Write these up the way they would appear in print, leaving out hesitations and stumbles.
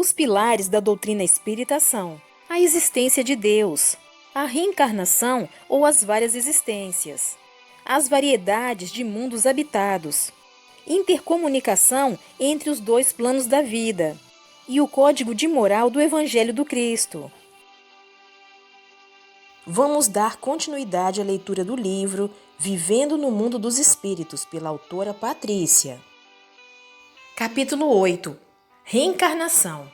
Os pilares da doutrina espírita são a existência de Deus, a reencarnação ou as várias existências, as variedades de mundos habitados, intercomunicação entre os dois planos da vida e o código de moral do Evangelho do Cristo. Vamos dar continuidade à leitura do livro Vivendo no Mundo dos Espíritos, pela autora Patrícia. Capítulo 8. Reencarnação.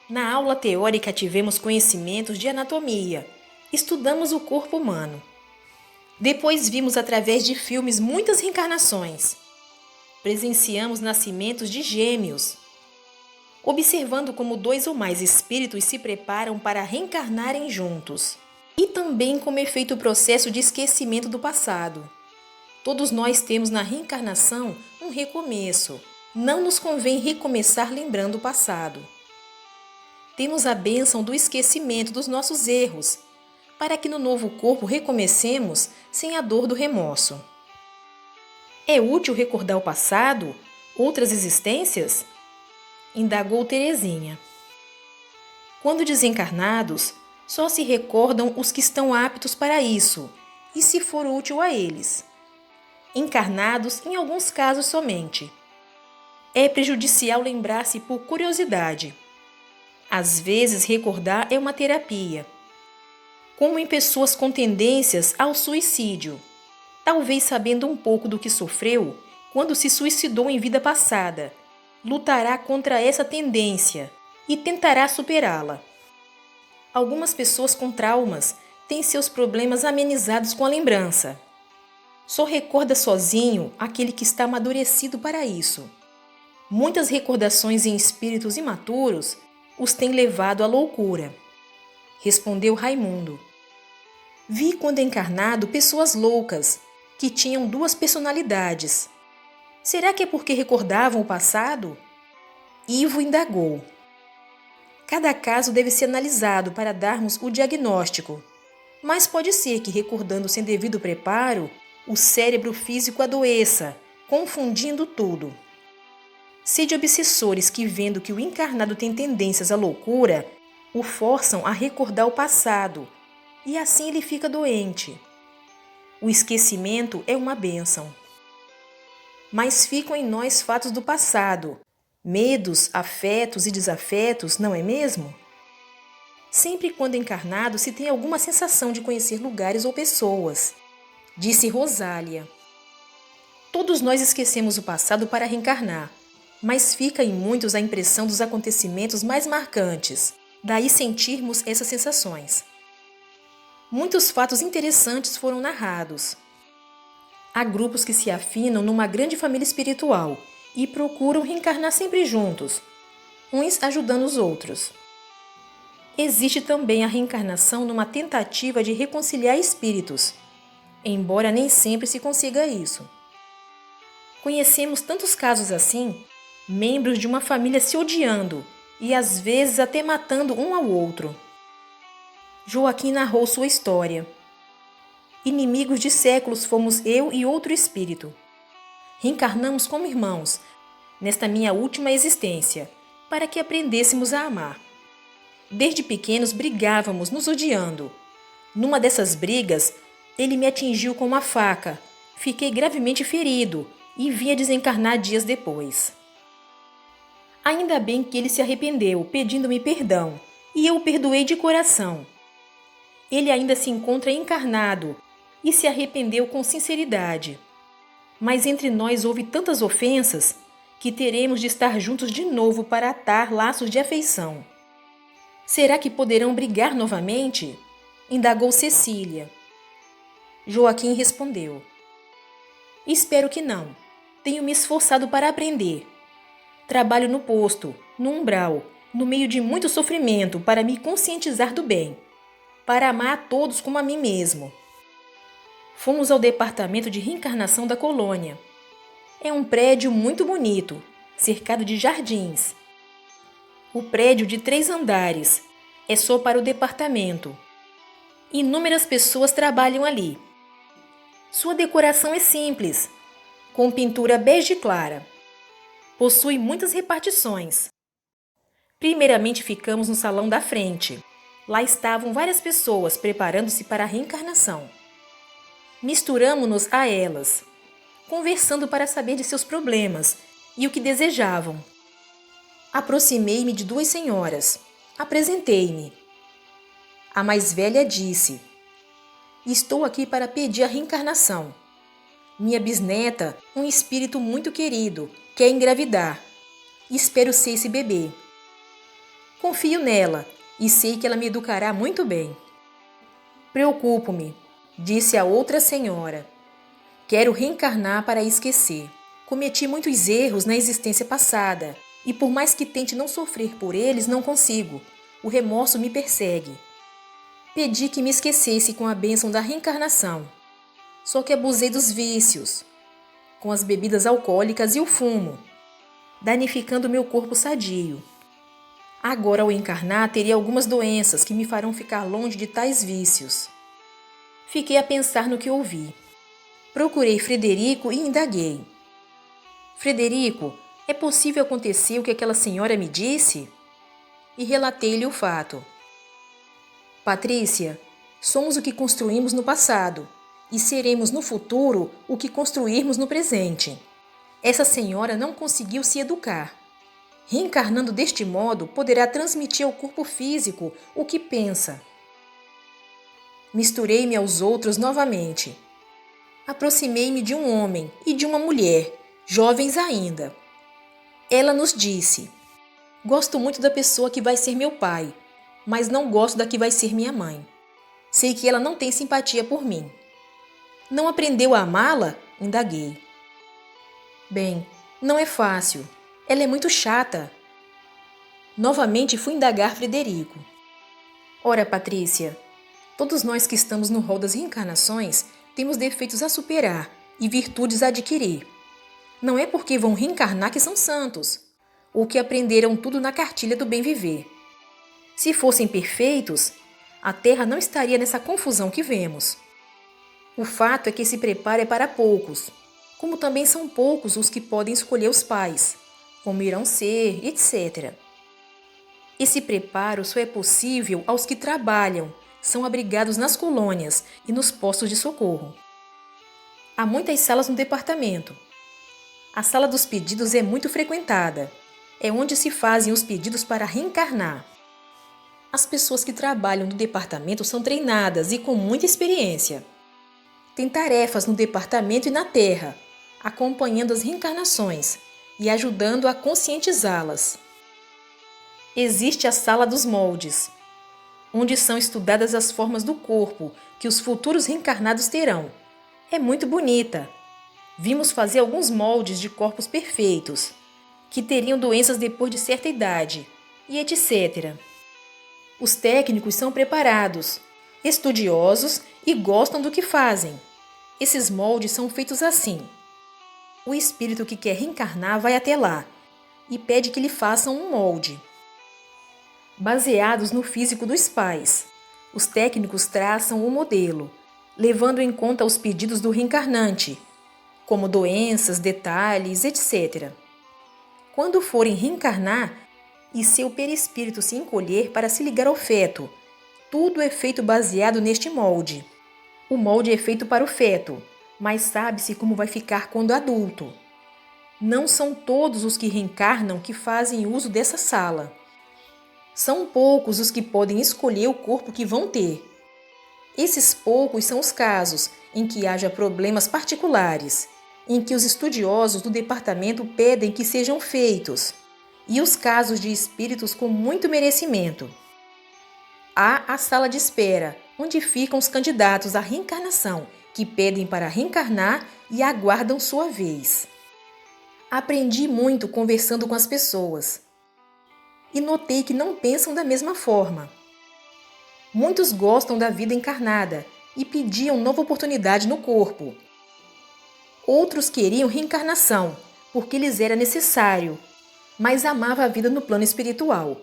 Na aula teórica tivemos conhecimentos de anatomia. Estudamos o corpo humano. Depois vimos através de filmes muitas reencarnações. Presenciamos nascimentos de gêmeos, observando como 2 ou mais espíritos se preparam para reencarnarem juntos. E também como é feito o processo de esquecimento do passado. Todos nós temos na reencarnação um recomeço. Não nos convém recomeçar lembrando o passado. Temos a bênção do esquecimento dos nossos erros, para que no novo corpo recomecemos sem a dor do remorso. É útil recordar o passado, outras existências? Indagou Terezinha. Quando desencarnados, só se recordam os que estão aptos para isso, e se for útil a eles. Encarnados, em alguns casos somente. É prejudicial lembrar-se por curiosidade. Às vezes, recordar é uma terapia. Como em pessoas com tendências ao suicídio. Talvez sabendo um pouco do que sofreu quando se suicidou em vida passada, lutará contra essa tendência e tentará superá-la. Algumas pessoas com traumas têm seus problemas amenizados com a lembrança. Só recorda sozinho aquele que está amadurecido para isso. Muitas recordações em espíritos imaturos os têm levado à loucura. Respondeu Raimundo. Vi quando encarnado pessoas loucas, que tinham 2 personalidades. Será que é porque recordavam o passado? Ivo indagou. Cada caso deve ser analisado para darmos o diagnóstico, mas pode ser que, recordando sem devido preparo, o cérebro físico adoeça, confundindo tudo. Sei de obsessores que, vendo que o encarnado tem tendências à loucura, o forçam a recordar o passado, e assim ele fica doente. O esquecimento é uma bênção. Mas ficam em nós fatos do passado, medos, afetos e desafetos, não é mesmo? Sempre quando encarnado se tem alguma sensação de conhecer lugares ou pessoas, disse Rosália. Todos nós esquecemos o passado para reencarnar, mas fica em muitos a impressão dos acontecimentos mais marcantes, daí sentirmos essas sensações. Muitos fatos interessantes foram narrados. Há grupos que se afinam numa grande família espiritual e procuram reencarnar sempre juntos, uns ajudando os outros. Existe também a reencarnação numa tentativa de reconciliar espíritos, embora nem sempre se consiga isso. Conhecemos tantos casos assim, membros de uma família se odiando e às vezes até matando um ao outro. Joaquim narrou sua história. Inimigos de séculos fomos eu e outro espírito. Reencarnamos como irmãos, nesta minha última existência, para que aprendêssemos a amar. Desde pequenos brigávamos, nos odiando. Numa dessas brigas, ele me atingiu com uma faca. Fiquei gravemente ferido e vim a desencarnar dias depois. Ainda bem que ele se arrependeu, pedindo-me perdão, e eu o perdoei de coração. Ele ainda se encontra encarnado e se arrependeu com sinceridade. Mas entre nós houve tantas ofensas que teremos de estar juntos de novo para atar laços de afeição. Será que poderão brigar novamente? Indagou Cecília. Joaquim respondeu. Espero que não. Tenho me esforçado para aprender. Trabalho no posto, no umbral, no meio de muito sofrimento para me conscientizar do bem, para amar a todos como a mim mesmo. Fomos ao departamento de reencarnação da colônia. É um prédio muito bonito, cercado de jardins. O prédio de 3 andares é só para o departamento. Inúmeras pessoas trabalham ali. Sua decoração é simples, com pintura bege clara. Possui muitas repartições. Primeiramente ficamos no salão da frente. Lá estavam várias pessoas preparando-se para a reencarnação. Misturamo-nos a elas, conversando para saber de seus problemas e o que desejavam. Aproximei-me de duas senhoras. Apresentei-me. A mais velha disse: estou aqui para pedir a reencarnação. Minha bisneta, um espírito muito querido, quer engravidar. Espero ser esse bebê. Confio nela e sei que ela me educará muito bem. Preocupo-me, disse a outra senhora. Quero reencarnar para esquecer. Cometi muitos erros na existência passada e por mais que tente não sofrer por eles, não consigo. O remorso me persegue. Pedi que me esquecesse com a bênção da reencarnação. Só que abusei dos vícios, com as bebidas alcoólicas e o fumo, danificando meu corpo sadio. Agora, ao encarnar, teria algumas doenças que me farão ficar longe de tais vícios. Fiquei a pensar no que ouvi. Procurei Frederico e indaguei. Frederico, é possível acontecer o que aquela senhora me disse? E relatei-lhe o fato. Patrícia, somos o que construímos no passado e seremos no futuro o que construirmos no presente. Essa senhora não conseguiu se educar. Reencarnando deste modo, poderá transmitir ao corpo físico o que pensa. Misturei-me aos outros novamente. Aproximei-me de um homem e de uma mulher, jovens ainda. Ela nos disse: gosto muito da pessoa que vai ser meu pai, mas não gosto da que vai ser minha mãe. Sei que ela não tem simpatia por mim. Não aprendeu a amá-la? Indaguei. Bem, não é fácil. Ela é muito chata. Novamente fui indagar Frederico. Ora, Patrícia, todos nós que estamos no rol das reencarnações temos defeitos a superar e virtudes a adquirir. Não é porque vão reencarnar que são santos, ou que aprenderam tudo na cartilha do bem viver. Se fossem perfeitos, a Terra não estaria nessa confusão que vemos. O fato é que esse preparo é para poucos, como também são poucos os que podem escolher os pais, como irão ser, etc. Esse preparo só é possível aos que trabalham, são abrigados nas colônias e nos postos de socorro. Há muitas salas no departamento. A sala dos pedidos é muito frequentada. É onde se fazem os pedidos para reencarnar. As pessoas que trabalham no departamento são treinadas e com muita experiência. Tem tarefas no departamento e na Terra, acompanhando as reencarnações e ajudando a conscientizá-las. Existe a sala dos moldes, onde são estudadas as formas do corpo que os futuros reencarnados terão. É muito bonita. Vimos fazer alguns moldes de corpos perfeitos, que teriam doenças depois de certa idade, e etc. Os técnicos são preparados, estudiosos e gostam do que fazem. Esses moldes são feitos assim. O espírito que quer reencarnar vai até lá e pede que lhe façam um molde. Baseados no físico dos pais, os técnicos traçam o modelo, levando em conta os pedidos do reencarnante, como doenças, detalhes, etc. Quando forem reencarnar e seu perispírito se encolher para se ligar ao feto, tudo é feito baseado neste molde. O molde é feito para o feto, mas sabe-se como vai ficar quando adulto. Não são todos os que reencarnam que fazem uso dessa sala. São poucos os que podem escolher o corpo que vão ter. Esses poucos são os casos em que haja problemas particulares, em que os estudiosos do departamento pedem que sejam feitos, e os casos de espíritos com muito merecimento. Há a sala de espera, onde ficam os candidatos à reencarnação, que pedem para reencarnar e aguardam sua vez. Aprendi muito conversando com as pessoas e notei que não pensam da mesma forma. Muitos gostam da vida encarnada e pediam nova oportunidade no corpo. Outros queriam reencarnação, porque lhes era necessário, mas amava a vida no plano espiritual.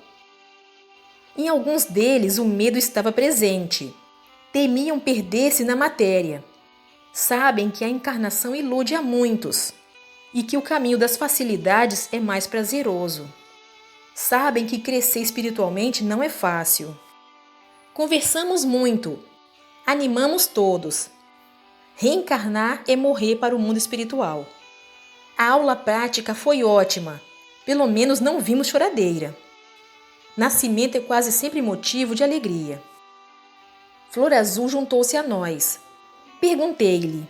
Em alguns deles o medo estava presente. Temiam perder-se na matéria. Sabem que a encarnação ilude a muitos e que o caminho das facilidades é mais prazeroso. Sabem que crescer espiritualmente não é fácil. Conversamos muito, animamos todos. Reencarnar é morrer para o mundo espiritual. A aula prática foi ótima, pelo menos não vimos choradeira. Nascimento é quase sempre motivo de alegria. Flor Azul juntou-se a nós. Perguntei-lhe: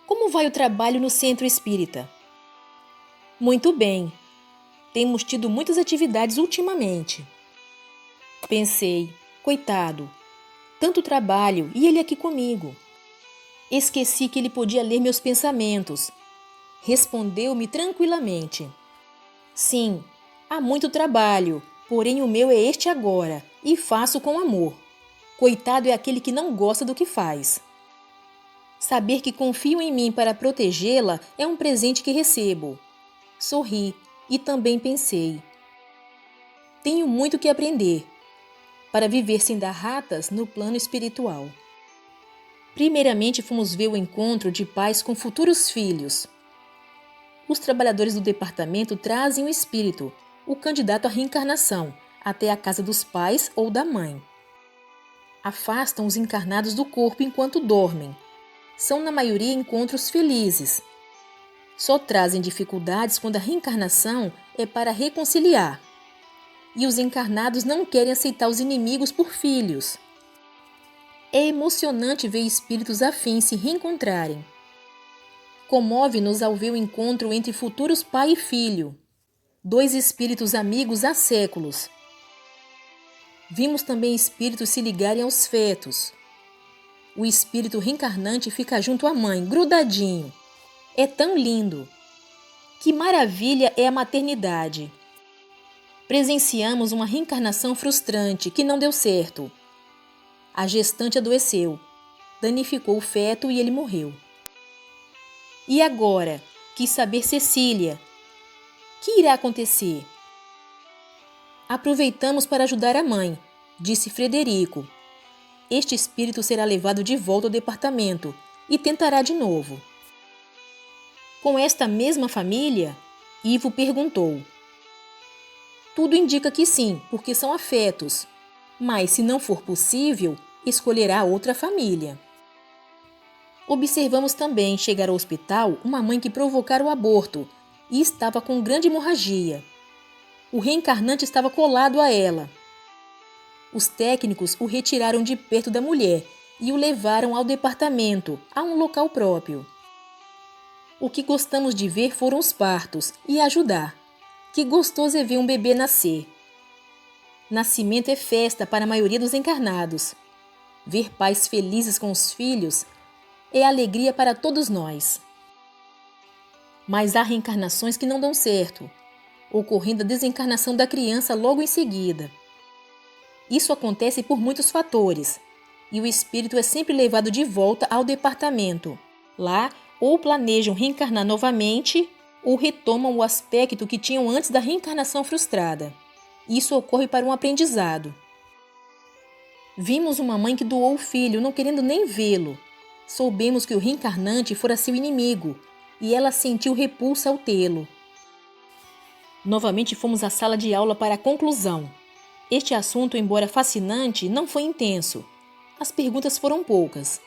como vai o trabalho no centro espírita? Muito bem. Temos tido muitas atividades ultimamente. Pensei, coitado, tanto trabalho e ele aqui comigo. Esqueci que ele podia ler meus pensamentos. Respondeu-me tranquilamente: sim, há muito trabalho, porém o meu é este agora, e faço com amor. Coitado é aquele que não gosta do que faz. Saber que confiam em mim para protegê-la é um presente que recebo. Sorri e também pensei: tenho muito que aprender para viver sem dar ratas no plano espiritual. Primeiramente fomos ver o encontro de pais com futuros filhos. Os trabalhadores do departamento trazem o espírito, o candidato à reencarnação, até a casa dos pais ou da mãe. Afastam os encarnados do corpo enquanto dormem. São na maioria encontros felizes. Só trazem dificuldades quando a reencarnação é para reconciliar. E os encarnados não querem aceitar os inimigos por filhos. É emocionante ver espíritos afins se reencontrarem. Comove-nos ao ver o encontro entre futuros pai e filho, dois espíritos amigos há séculos. Vimos também espíritos se ligarem aos fetos. O espírito reencarnante fica junto à mãe, grudadinho. É tão lindo. Que maravilha é a maternidade. Presenciamos uma reencarnação frustrante que não deu certo. A gestante adoeceu, danificou o feto e ele morreu. E agora? Quis saber Cecília. Que irá acontecer? Aproveitamos para ajudar a mãe, disse Frederico. Este espírito será levado de volta ao departamento e tentará de novo. Com esta mesma família? Ivo perguntou. Tudo indica que sim, porque são afetos. Mas, se não for possível, escolherá outra família. Observamos também chegar ao hospital uma mãe que provocara o aborto e estava com grande hemorragia. O reencarnante estava colado a ela. Os técnicos o retiraram de perto da mulher e o levaram ao departamento, a um local próprio. O que gostamos de ver foram os partos e ajudar. Que gostoso é ver um bebê nascer. Nascimento é festa para a maioria dos encarnados. Ver pais felizes com os filhos é alegria para todos nós. Mas há reencarnações que não dão certo, ocorrendo a desencarnação da criança logo em seguida. Isso acontece por muitos fatores, e o espírito é sempre levado de volta ao departamento. Lá, ou planejam reencarnar novamente, ou retomam o aspecto que tinham antes da reencarnação frustrada. Isso ocorre para um aprendizado. Vimos uma mãe que doou o filho, não querendo nem vê-lo. Soubemos que o reencarnante fora seu inimigo, e ela sentiu repulsa ao tê-lo. Novamente fomos à sala de aula para a conclusão. Este assunto, embora fascinante, não foi intenso. As perguntas foram poucas.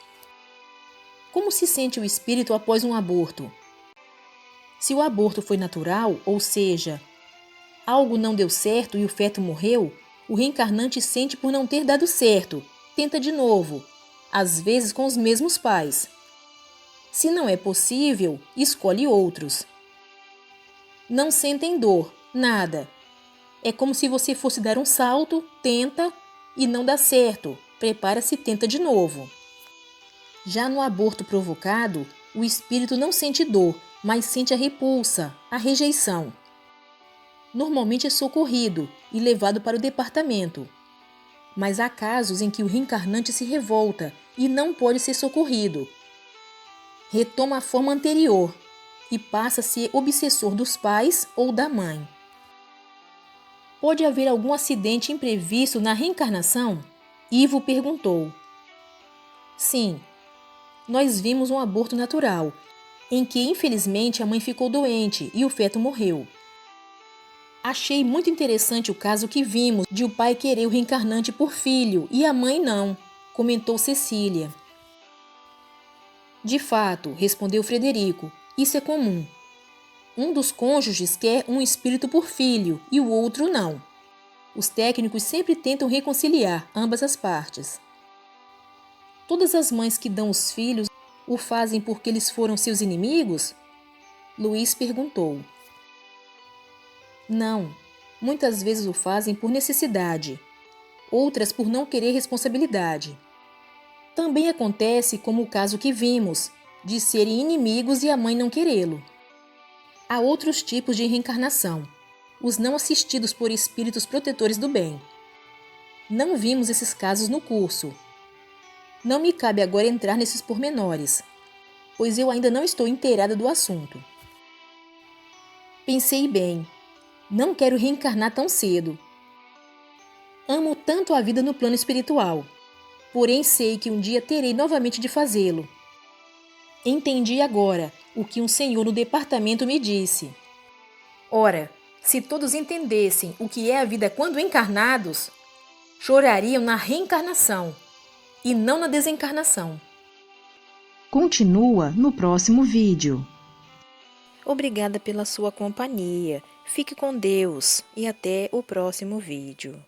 Como se sente o espírito após um aborto? Se o aborto foi natural, ou seja, algo não deu certo e o feto morreu, o reencarnante sente por não ter dado certo, tenta de novo, às vezes com os mesmos pais. Se não é possível, escolhe outros. Não sentem dor, nada. É como se você fosse dar um salto, tenta e não dá certo, prepara-se e tenta de novo. Já no aborto provocado, o espírito não sente dor, mas sente a repulsa, a rejeição. Normalmente é socorrido e levado para o departamento. Mas há casos em que o reencarnante se revolta e não pode ser socorrido. Retoma a forma anterior e passa a ser obsessor dos pais ou da mãe. Pode haver algum acidente imprevisto na reencarnação? Ivo perguntou. Sim, nós vimos um aborto natural, em que infelizmente a mãe ficou doente e o feto morreu. Achei muito interessante o caso que vimos de o pai querer o reencarnante por filho e a mãe não, comentou Cecília. De fato, respondeu Frederico, isso é comum. Um dos cônjuges quer um espírito por filho e o outro não. Os técnicos sempre tentam reconciliar ambas as partes. Todas as mães que dão os filhos o fazem porque eles foram seus inimigos? Luiz perguntou. Não, muitas vezes o fazem por necessidade, outras por não querer responsabilidade. Também acontece como o caso que vimos, de serem inimigos e a mãe não querê-lo. Há outros tipos de reencarnação, os não assistidos por espíritos protetores do bem. Não vimos esses casos no curso. Não me cabe agora entrar nesses pormenores, pois eu ainda não estou inteirada do assunto. Pensei bem. Não quero reencarnar tão cedo. Amo tanto a vida no plano espiritual, porém sei que um dia terei novamente de fazê-lo. Entendi agora o que um senhor no departamento me disse. Ora, se todos entendessem o que é a vida quando encarnados, chorariam na reencarnação e não na desencarnação. Continua no próximo vídeo. Obrigada pela sua companhia. Fique com Deus e até o próximo vídeo.